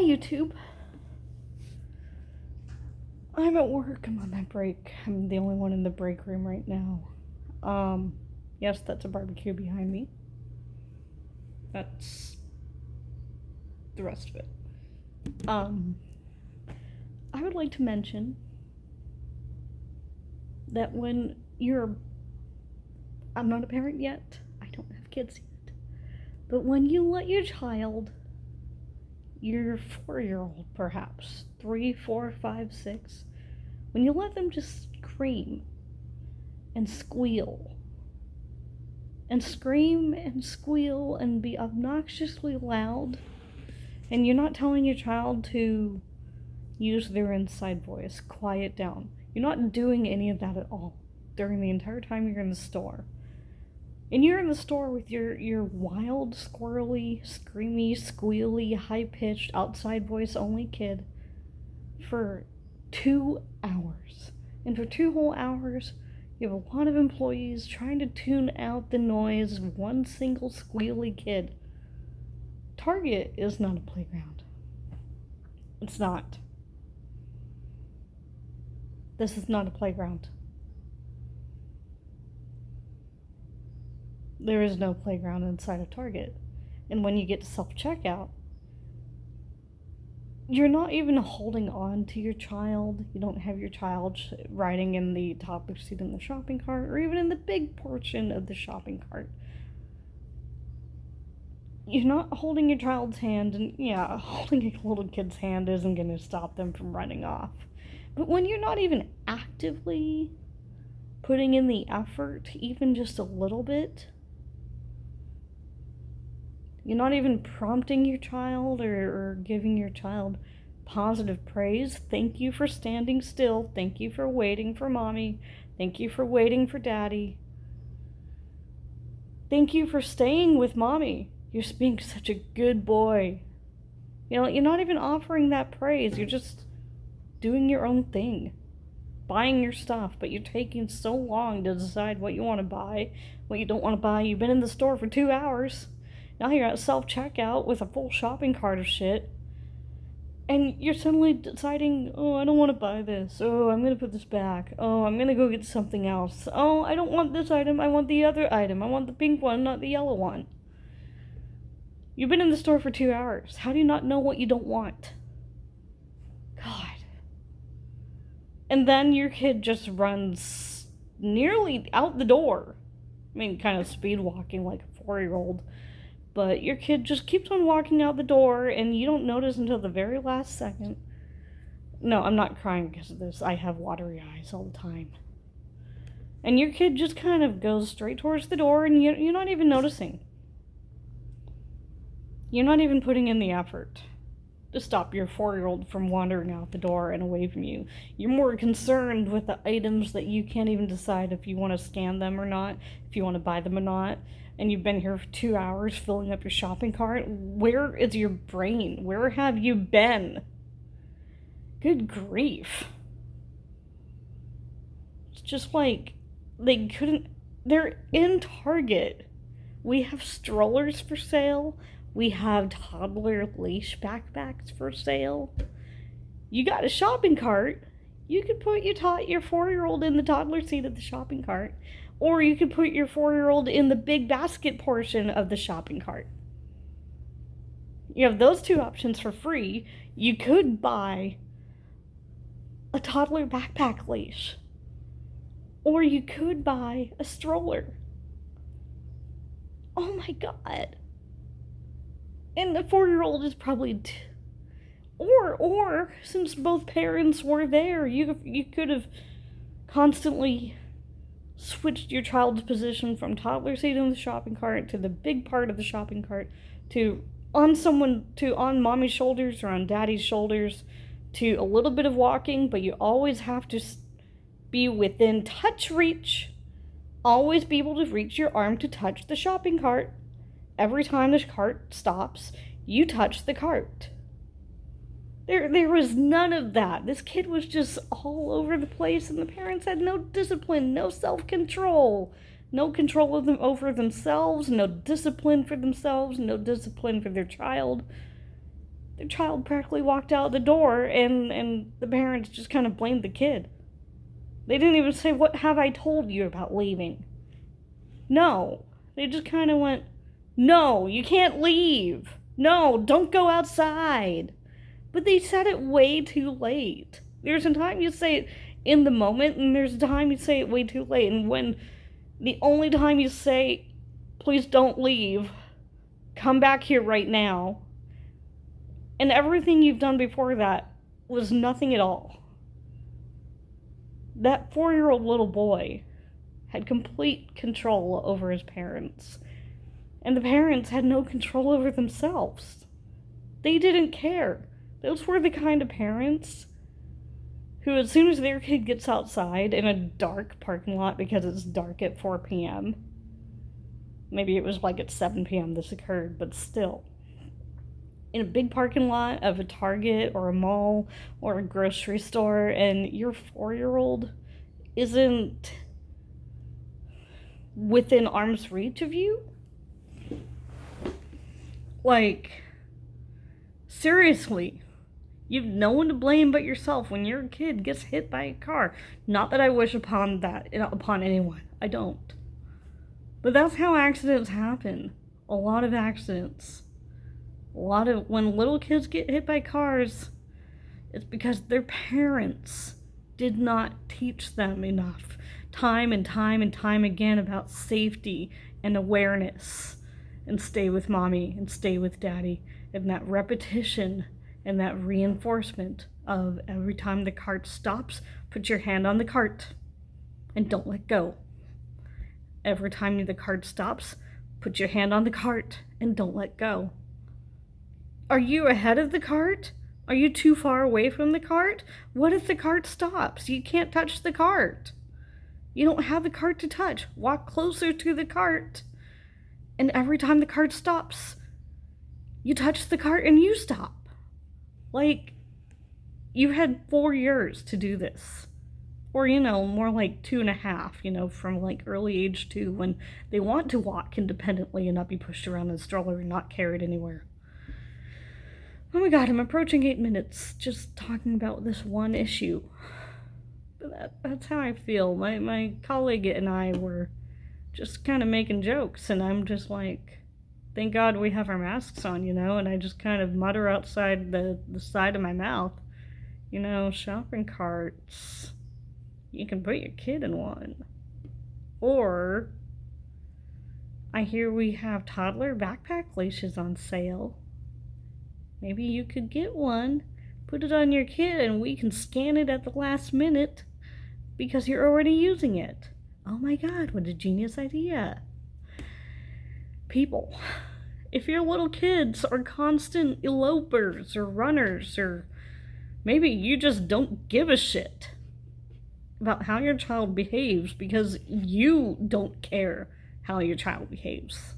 YouTube. I'm at work. I'm on my break. I'm the only one in the break room right now. Yes, that's a barbecue behind me. That's the rest of it. I would like to mention that when I'm not a parent yet. I don't have kids yet. But when you let your child, your 4-year-old perhaps, 3, 4, 5, 6, when you let them just scream and squeal and scream and squeal and be obnoxiously loud, and you're not telling your child to use their inside voice, quiet down. You're not doing any of that at all during the entire time you're in the store. And you're in the store with your wild, squirrely, screamy, squealy, high-pitched, outside voice only kid for 2 hours. And for 2 whole hours, you have a lot of employees trying to tune out the noise of one single squealy kid. Target is not a playground. It's not. This is not a playground. There is no playground inside of Target. And when you get to self-checkout, you're not even holding on to your child. You don't have your child riding in the toddler seat in the shopping cart or even in the big portion of the shopping cart. You're not holding your child's hand, and yeah, holding a little kid's hand isn't going to stop them from running off. But when you're not even actively putting in the effort, even just a little bit, you're not even prompting your child or giving your child positive praise. Thank you for standing still. Thank you for waiting for mommy. Thank you for waiting for daddy. Thank you for staying with mommy. You're being such a good boy. You know, you're not even offering that praise. You're just doing your own thing. Buying your stuff, but you're taking so long to decide what you want to buy, what you don't want to buy. You've been in the store for 2 hours. Now you're at self-checkout with a full shopping cart of shit. And you're suddenly deciding, oh, I don't want to buy this. Oh, I'm going to put this back. Oh, I'm going to go get something else. Oh, I don't want this item. I want the other item. I want the pink one, not the yellow one. You've been in the store for 2 hours. How do you not know what you don't want? God. And then your kid just runs nearly out the door. I mean, kind of speed walking like a 4-year-old. But your kid just keeps on walking out the door, and you don't notice until the very last second. No, I'm not crying because of this. I have watery eyes all the time. And your kid just kind of goes straight towards the door, and you're not even noticing. You're not even putting in the effort to stop your 4-year-old from wandering out the door and away from you. You're more concerned with the items that you can't even decide if you want to scan them or not, if you want to buy them or not. And you've been here for 2 hours filling up your shopping cart. Where is your brain? Where have you been? Good grief. It's just like they're in Target. We have strollers for sale. We have toddler leash backpacks for sale. You got a shopping cart. You could put your 4-year-old in the toddler seat of the shopping cart. Or you could put your 4-year-old in the big basket portion of the shopping cart. You have those 2 options for free. You could buy a toddler backpack leash. Or you could buy a stroller. Oh my God. And the 4-year-old is probably... Or, since both parents were there, you could have constantly switched your child's position from toddler seat in the shopping cart to the big part of the shopping cart to on mommy's shoulders or on daddy's shoulders to a little bit of walking, but you always have to be within touch reach. Always be able to reach your arm to touch the shopping cart. Every time the cart stops, you touch the cart. There was none of that. This kid was just all over the place, and the parents had no discipline, no self-control, no control of them over themselves, no discipline for themselves, no discipline for their child. The child practically walked out the door, and the parents just kind of blamed the kid. They didn't even say, "What have I told you about leaving?" No. They just kind of went, "No, you can't leave. No, don't go outside." But they said it way too late. There's a time you say it in the moment, and there's a time you say it way too late. And when the only time you say, "Please don't leave, come back here right now," and everything you've done before that was nothing at all. That 4-year-old little boy had complete control over his parents, and the parents had no control over themselves. They didn't care. Those were the kind of parents who, as soon as their kid gets outside in a dark parking lot, because it's dark at 4 p.m., maybe it was like at 7 p.m. this occurred, but still, in a big parking lot of a Target or a mall or a grocery store, and your 4-year-old isn't within arm's reach of you? Like, seriously, you've no one to blame but yourself when your kid gets hit by a car. Not that I wish upon anyone. I don't. But that's how accidents happen. A lot of accidents. When little kids get hit by cars, it's because their parents did not teach them enough time and time and time again about safety and awareness, and stay with mommy and stay with daddy, and that repetition and that reinforcement of every time the cart stops, put your hand on the cart and don't let go. Every time the cart stops, put your hand on the cart and don't let go. Are you ahead of the cart? Are you too far away from the cart? What if the cart stops? You can't touch the cart. You don't have the cart to touch. Walk closer to the cart. And every time the cart stops, you touch the cart and you stop. Like, you had 4 years to do this. Or, more like 2.5, from like early age 2, when they want to walk independently and not be pushed around in a stroller and not carried anywhere. Oh my god, I'm approaching 8 minutes just talking about this one issue. But that's how I feel. My colleague and I were just kind of making jokes, and I'm just like, thank God we have our masks on, and I just kind of mutter outside the side of my mouth, shopping carts. You can put your kid in one. Or, I hear we have toddler backpack leashes on sale. Maybe you could get one, put it on your kid, and we can scan it at the last minute because you're already using it. Oh my god, what a genius idea. People, if your little kids are constant elopers or runners, or maybe you just don't give a shit about how your child behaves because you don't care how your child behaves.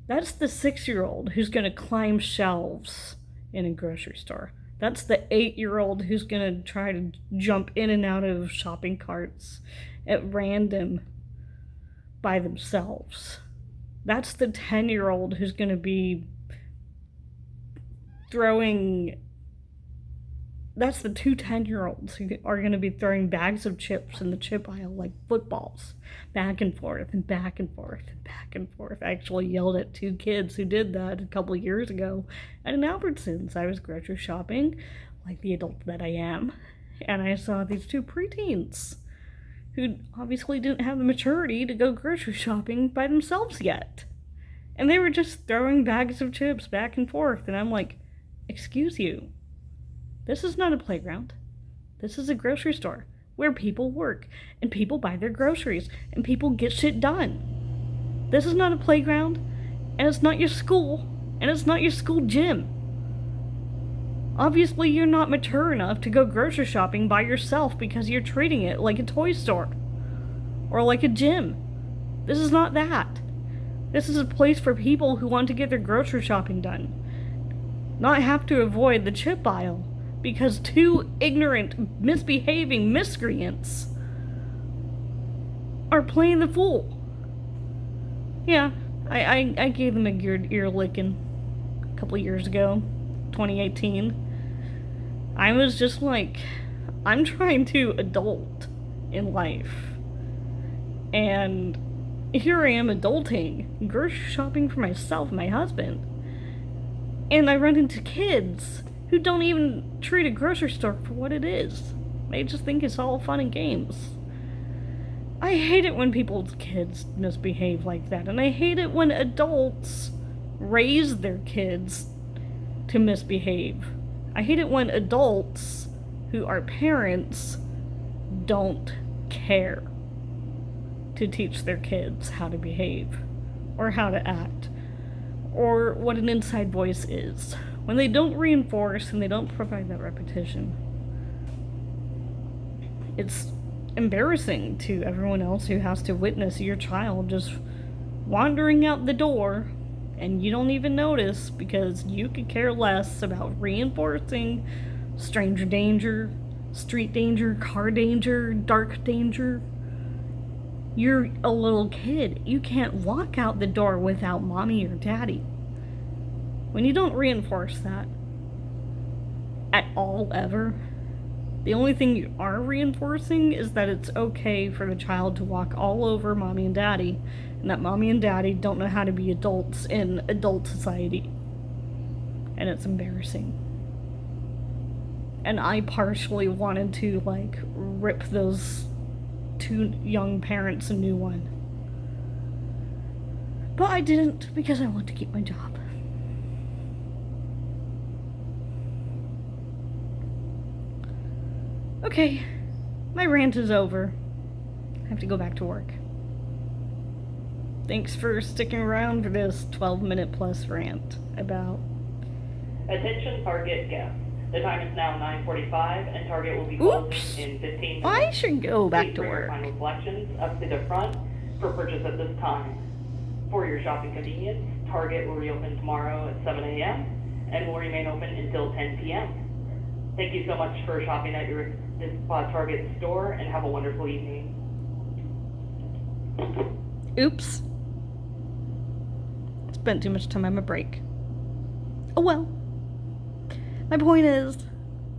That's the 6-year-old who's going to climb shelves in a grocery store. That's the 8-year-old who's going to try to jump in and out of shopping carts at random by themselves. That's the 10-year-old who's going to be That's the 2 10-year-olds who are going to be throwing bags of chips in the chip aisle like footballs, back and forth and back and forth and back and forth. I actually yelled at 2 kids who did that a couple years ago at an Albertsons. I was grocery shopping, like the adult that I am, and I saw these 2 preteens who obviously didn't have the maturity to go grocery shopping by themselves yet. And they were just throwing bags of chips back and forth, and I'm like, excuse you. This is not a playground. This is a grocery store where people work and people buy their groceries and people get shit done. This is not a playground, and it's not your school, and it's not your school gym. Obviously, you're not mature enough to go grocery shopping by yourself because you're treating it like a toy store or like a gym. This is not that. This is a place for people who want to get their grocery shopping done, not have to avoid the chip aisle because 2 ignorant, misbehaving miscreants are playing the fool. Yeah, I gave them a ear licking. a couple of years ago, 2018, I was just like, I'm trying to adult in life. And here I am adulting, grocery shopping for myself and my husband. And I run into kids who don't even treat a grocery store for what it is. They just think it's all fun and games. I hate it when people's kids misbehave like that, and I hate it when adults raise their kids to misbehave. I hate it when adults who are parents don't care to teach their kids how to behave, or how to act, or what an inside voice is. When they don't reinforce and they don't provide that repetition. It's embarrassing to everyone else who has to witness your child just wandering out the door and you don't even notice because you could care less about reinforcing stranger danger, street danger, car danger, dark danger. You're a little kid. You can't walk out the door without mommy or daddy. When you don't reinforce that at all, ever, the only thing you are reinforcing is that it's okay for the child to walk all over mommy and daddy, and that mommy and daddy don't know how to be adults in adult society. And it's embarrassing. And I partially wanted to, rip those two young parents a new one. But I didn't, because I want to keep my job. Okay, my rant is over. I have to go back to work. Thanks for sticking around for this 12-minute plus rant about... Attention Target guests. The time is now 9:45 and Target will be closing in 15 minutes. I should go back Please to bring work. your final collections up to the front for purchase at this time. For your shopping convenience, Target will reopen tomorrow at 7 a.m. and will remain open until 10 p.m. Thank you so much for shopping at this Target store and have a wonderful evening. Oops. Spent too much time on my break. Oh well. My point is,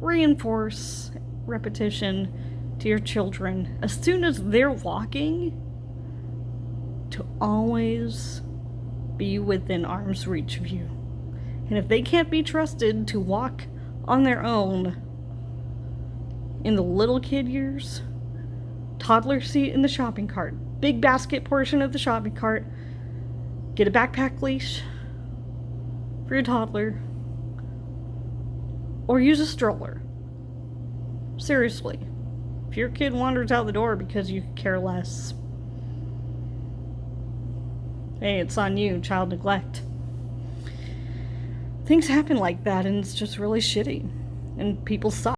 reinforce repetition to your children as soon as they're walking to always be within arm's reach of you. And if they can't be trusted to walk on their own in the little kid years, toddler seat in the shopping cart, big basket portion of the shopping cart, get a backpack leash for your toddler, or use a stroller. Seriously. If your kid wanders out the door because you care less, hey, it's on you, child neglect. Things happen like that and it's just really shitty. And people suck.